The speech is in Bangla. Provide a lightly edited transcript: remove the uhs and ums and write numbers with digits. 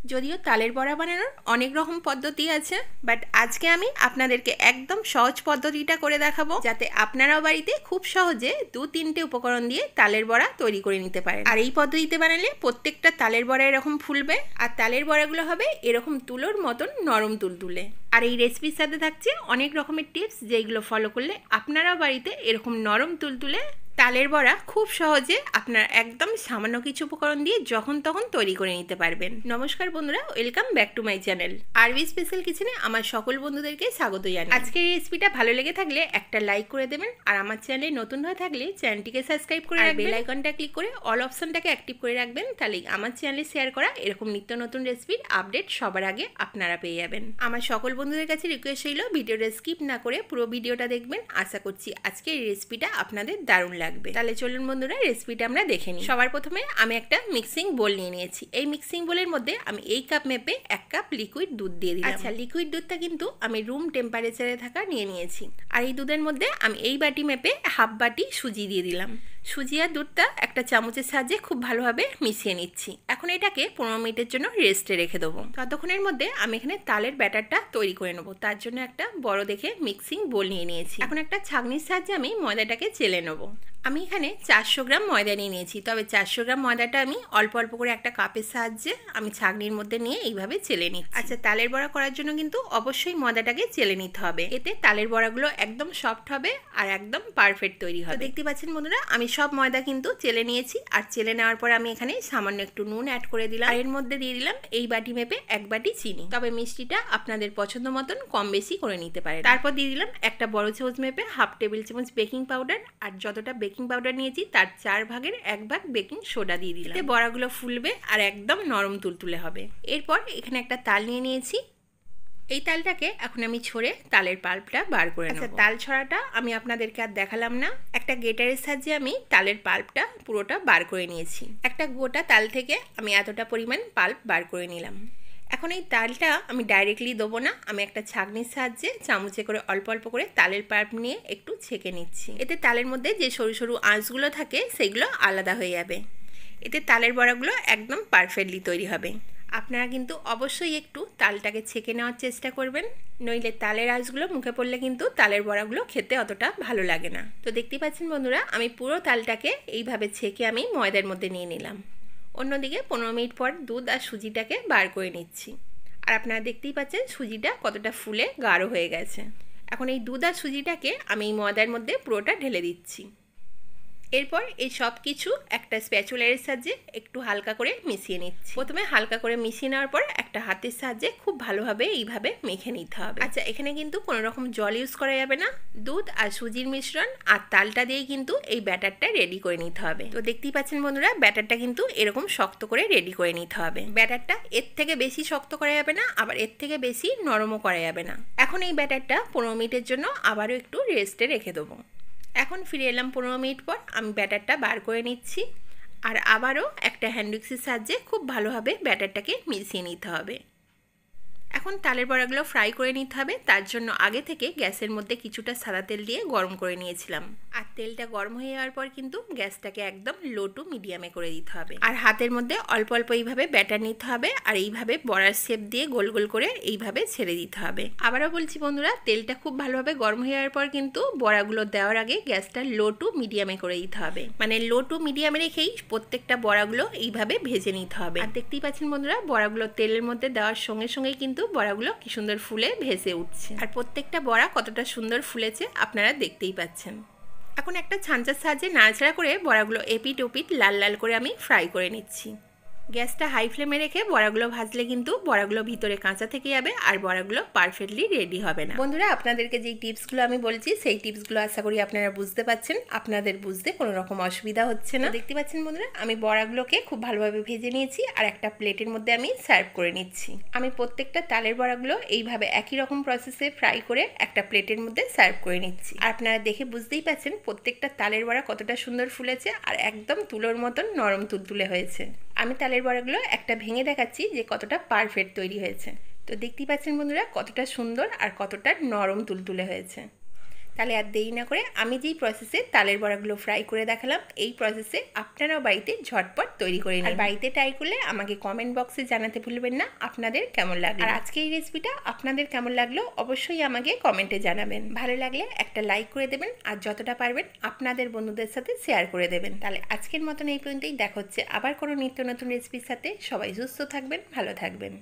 যদিও তালের বড়া বানানোর অনেক রকম পদ্ধতি আছে, বাট আজকে আমি আপনাদেরকে একদম সহজ পদ্ধতিটা করে দেখাবো, যাতে আপনারাও বাড়িতে খুব সহজে 2-3টে উপকরণ দিয়ে তালের বড়া তৈরি করে নিতে পারেন। আর এই পদ্ধতিতে বানালে প্রত্যেকটা তালের বড়া এরকম ফুলবে, আর তালের বড়াগুলো হবে এরকম তুলোর মতন নরম তুলতুলে। আর এই রেসিপির সাথে থাকছে অনেক রকমের টিপস, যেগুলো ফলো করলে আপনারাও বাড়িতে এরকম নরম তুলতুলে তালের বড়া খুব সহজে আপনারা একদম সামান্য কিছু উপকরণ দিয়ে যখন তখন তৈরি করে নিতে পারবেন। নমস্কার বন্ধুরা, welcome back to my channel আরবি স্পেশাল কিচেনে আমার সকল বন্ধুদেরকে স্বাগত জানাই। আজকের এই রেসিপিটা ভালো লেগে থাকলে একটা লাইক করে দেবেন, আর আমার চ্যানেলে নতুন হয়ে থাকলে চ্যানেলটিকে সাবস্ক্রাইব করে রাখবেন, বেল আইকনটা ক্লিক করে অল অপশনটাকে অ্যাক্টিভ করে রাখবেন। তাহলে আমার চ্যানেলে শেয়ার করা এরকম নিত্য নতুন রেসিপির আপডেট সবার আগে আপনারা পেয়ে যাবেন। আমার সকল বন্ধুদের কাছে রিকোয়েস্ট রইল ভিডিওটা স্কিপ না করে পুরো ভিডিওটা দেখবেন। আশা করছি আজকের এই রেসিপিটা আপনাদের দারুণ লাগবে। তাহলে চলুন বন্ধুরা, রেসিপিটা আমরা দেখে নিই। সবার প্রথমে আমি একটা মিক্সিং বোল নিয়ে নিয়েছি। এই মিক্সিং বোলের মধ্যে আমি এই কাপ মেপে 1 কাপ লিকুইড দুধ দিয়ে দিলাম। আচ্ছা, লিকুইড দুধটা কিন্তু আমি রুম টেম্পারেচারে থাকা নিয়ে নিয়েছি। আর এই দুধের মধ্যে আমি এই বাটি মেপে হাফ বাটি সুজি দিয়ে দিলাম। সুজি আর দুধটা একটা চামচের সাহায্যে খুব ভালোভাবে মিশিয়ে নিচ্ছি। এখন এটাকে 15 মিনিটের জন্য রেস্টে রেখে দেবো। ততক্ষণের মধ্যে আমি এখানে তালের ব্যাটারটা তৈরি করে নেবো। তার জন্য একটা বড় দেখে মিক্সিং বোল নিয়ে নিয়েছি। এখন একটা ছাঁকনির সাহায্যে আমি ময়দাটাকে চেলে নেবো। আমি এখানে 400 গ্রাম ময়দা নিয়ে নিয়েছি, তবে 400 গ্রাম ময়দাটা আমি অল্প অল্প করে একটা কাপের সাহায্যে আমি ছাঁকনির মধ্যে নিয়ে এইভাবে চেলে নিচ্ছি। আচ্ছা, তালের বড়া করার জন্য কিন্তু অবশ্যই ময়দাটাকে চেলে নিতে হবে, এতে তালের বড়াগুলো একদম সফট হবে আর একদম পারফেক্ট তৈরি হবে। দেখতে পাচ্ছেন বন্ধুরা, আমি সব ময়দা কিন্তু চেলে নিয়েছি। আর চেলে নেওয়ার পর আমি এখানে সামান্য একটু নুন অ্যাড করে দিলাম, আর এর মধ্যে দিয়ে দিলাম এই বাটি মেপে 1 বাটি চিনি। তবে মিষ্টিটা আপনাদের পছন্দ মতন কম বেশি করে নিতে পারেন। তারপর দিয়ে দিলাম একটা বড় চামচ মেপে হাফ টেবিল চামচ বেকিং পাউডার, আর যতটা বেকিং পাউডার নিয়েছি তার 4 ভাগের 1 ভাগ বেকিং সোডা দিয়ে দিলাম। এতে বড়াগুলো ফুলবে আর একদম নরম তুলতুলে হবে। এরপর এখানে একটা তাল নিয়ে নিয়েছি। এই তালটাকে এখন আমি ছড়ে তালের পাল্পটা বার করে নেব। আচ্ছা, তাল ছড়াটা আমি আপনাদেরকে আর দেখালাম না। একটা গ্রেটারের সাহায্যে আমি তালের পাল্পটা পুরোটা বার করে নিয়েছি। একটা গোটা তাল থেকে আমি এতটা পরিমাণ পাল্প বার করে নিলাম। এখন এই তালটা আমি ডাইরেক্টলি দেবো না, আমি একটা ছাঁকনির সাহায্যে চামচে করে অল্প অল্প করে তালের পাল্প নিয়ে একটু ছেঁকে নিচ্ছি। এতে তালের মধ্যে যে সরু সরু আঁশগুলো থাকে সেগুলো আলাদা হয়ে যাবে। এতে তালের বড়াগুলো একদম পারফেক্টলি তৈরি হবে। আপনারা কিন্তু অবশ্যই একটু তালটাকে ছেঁকে নেওয়ার চেষ্টা করবেন, নইলে তালের আঁশগুলো মুখে পড়লে কিন্তু তালের বড়াগুলো খেতে অতটা ভালো লাগে না। তো দেখতেই পাচ্ছেন বন্ধুরা, আমি পুরো তালটাকে এইভাবে ছেঁকে আমি ময়দার মধ্যে নিয়ে নিলাম। অন্যদিকে 15 মিনিট পর দুধ আর সুজিটাকে বার করে নিচ্ছি। আর আপনারা দেখতেই পাচ্ছেন সুজিটা কতটা ফুলে গাঢ় হয়ে গেছে। এখন এই দুধ আর সুজিটাকে আমি এই ময়দার মধ্যে পুরোটা ঢেলে দিচ্ছি। এরপর এই সব কিছু একটা স্প্যাচুলার সাহায্যে একটু হালকা করে মিশিয়ে নিচ্ছি। প্রথমে হালকা করে মিশিয়ে নেওয়ার পর একটা হাতের সাহায্যে খুব ভালোভাবে এইভাবে মেখে নিতে হবে। আচ্ছা, এখানে কিন্তু কোনো রকম জল ইউজ করা যাবে না। দুধ আর সুজির মিশ্রণ আর তালটা দিয়েই কিন্তু এই ব্যাটারটা রেডি করে নিতে হবে। তো দেখতেই পাচ্ছেন বন্ধুরা, ব্যাটারটা কিন্তু এরকম শক্ত করে রেডি করে নিতে হবে। ব্যাটারটা এর থেকে বেশি শক্ত করা যাবে না, আবার এর থেকে বেশি নরমও করা যাবে না। এখন এই ব্যাটারটা 15 মিনিটের জন্য আবারও একটু রেস্টে রেখে দেবো। এখন ফিরে এলাম 15 মিনিট পর। আমি ব্যাটারটা বার করে নিচ্ছি, আর আবারও একটা হ্যান্ড উইক্সের সাহায্যে খুব ভালোভাবে ব্যাটারটাকে মিশিয়ে নিতে হবে। এখন তালের বড়াগুলো ফ্রাই করে নিতে হবে। তার জন্য আগে থেকে গ্যাসের মধ্যে কিছুটা সাদা তেল দিয়ে গরম করে নিয়েছিলাম। আর তেলটা গরম হয়ে যাওয়ার পর কিন্তু গ্যাসটাকে একদম লো টু মিডিয়ামে করে দিতে হবে। আর হাতের মধ্যে অল্প অল্প এইভাবে ব্যাটার নিতে হবে, আর এইভাবে বড়ার শেপ দিয়ে গোল গোল করে এইভাবে ছেড়ে দিতে হবে। আবারও বলছি বন্ধুরা, তেলটা খুব ভালোভাবে গরম হয়ে যাওয়ার পর কিন্তু বড়াগুলো দেওয়ার আগে গ্যাসটা লো টু মিডিয়ামে করে দিতে হবে। মানে লো টু মিডিয়ামে রেখেই প্রত্যেকটা বড়াগুলো এইভাবে ভেজে নিতে হবে। আর দেখতেই পাচ্ছেন বন্ধুরা, বড়াগুলো তেলের মধ্যে দেওয়ার সঙ্গে সঙ্গেই কিন্তু বড়াগুলো কি সুন্দর ফুলে ভেসে উঠছে। আর প্রত্যেকটা বড়া কতটা সুন্দর ফুলেছে আপনারা দেখতেই পাচ্ছেন। এখন একটা ছাঁচার সাহায্যে নাড়াচাড়া করে বড়াগুলো এপিট ওপিট লাল লাল করে আমি ফ্রাই করে নিচ্ছি। গ্যাসটা হাই ফ্লেমে রেখে বড়াগুলো ভাজলে কিন্তু বড়াগুলো ভিতরে কাঁচা থেকে যাবে আর বড়াগুলো পারফেক্টলি রেডি হবে না। বন্ধুরা, আপনাদেরকে যেই টিপসগুলো আমি বলছি সেই টিপসগুলো আশা করি আপনারা বুঝতে পারছেন। আপনাদের বুঝতে কোনো রকম অসুবিধা হচ্ছে না। দেখতে পাচ্ছেন বন্ধুরা, আমি বড়াগুলোকে খুব ভালোভাবে ভেজে নিয়েছি, আর একটা প্লেটের মধ্যে আমি সার্ভ করে নিচ্ছি। আমি প্রত্যেকটা তালের বড়াগুলো এইভাবে একই রকম প্রসেসে ফ্রাই করে একটা প্লেটের মধ্যে সার্ভ করে নিচ্ছি। আর আপনারা দেখে বুঝতেই পাচ্ছেন প্রত্যেকটা তালের বড়া কতটা সুন্দর ফুলেছে আর একদম তুলোর মতন নরম তুলতুলে হয়েছে। আমি তালের বড়াগুলো একটা ভেঙে দেখাচ্ছি যে কতটা পারফেক্ট তৈরি হয়েছে। তো দেখতেই পাচ্ছেন বন্ধুরা কতটা সুন্দর আর কতটা নরম তুলতুলে হয়েছে। তাহলে আর দেরি না করে আমি যেই প্রসেসে তালের বড়াগুলো ফ্রাই করে দেখালাম, এই প্রসেসে আপনারাও বাড়িতে ঝটপট তৈরি করে নিন। আর বাড়িতে ট্রাই করলে আমাকে কমেন্ট বক্সে জানাতে ভুলবেন না আপনাদের কেমন লাগলো। আর আজকে এই রেসিপিটা আপনাদের কেমন লাগলো অবশ্যই আমাকে কমেন্টে জানাবেন। ভালো লাগলে একটা লাইক করে দেবেন, আর যতটা পারবেন আপনাদের বন্ধুদের সাথে শেয়ার করে দেবেন। তাহলে আজকের মতন এই পর্যন্তই, দেখা হচ্ছে আবার কোনো নিত্য নতুন রেসিপির সাথে। সবাই সুস্থ থাকবেন, ভালো থাকবেন।